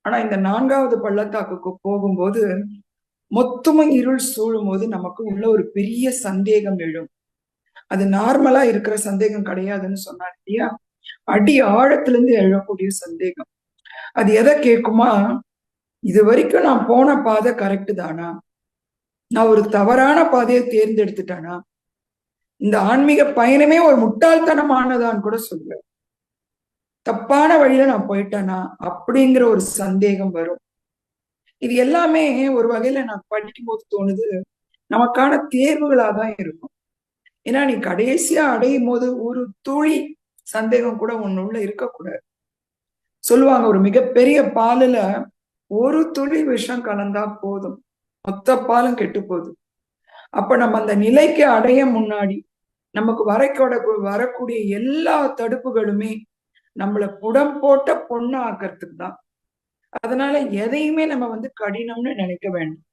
ஆனா இந்த 4வது பள்ளத்தாக்குக்கு போகும்போது மொத்தமும் இருள் சூழும் போது நமக்கு உள்ள ஒரு பெரிய சந்தேகம் எழும். அது நார்மலா இருக்கிற சந்தேகம் கிடையாதுன்னு சொன்னார் இல்லையா? அடி ஆழத்திலிருந்து எழக்கூடிய சந்தேகம். அது எதை கேட்குமா? இது வரைக்கும் நான் போன பாதை கரெக்ட் தானா? நான் ஒரு தவறான பாதையை தேர்ந்தெடுத்துட்டானா? இந்த ஆன்மீக பயணமே ஒரு முட்டாள்தனமானதான்னு கூட சொல்லுவேன். தப்பான வழியில நான் போயிட்டேனா அப்படிங்கிற ஒரு சந்தேகம் வரும். இது எல்லாமே ஒரு வகையில நான் படிக்கும் போது தோணுது, நமக்கான தேர்வுகளா தான் இருக்கும். ஏன்னா நீ கடைசியா அடையும் போது ஒரு துளி சந்தேகம் கூட உன்னுள்ள இருக்கக்கூடாது. சொல்லுவாங்க, ஒரு மிகப்பெரிய பாலுல ஒரு துளி விஷம் கலந்தா போதும், மொத்த பாலும் கெட்டு போகுது. அப்ப நம்ம அந்த நிலைக்கு அடைய முன்னாடி நமக்கு வரக்கூடிய எல்லா தடுப்புகளுமே நம்மளை புடம் போட்ட பொண்ணு ஆக்கிறதுக்கு தான். அதனால எதையுமே நம்ம கடினம்னு நினைக்க வேண்டாம்.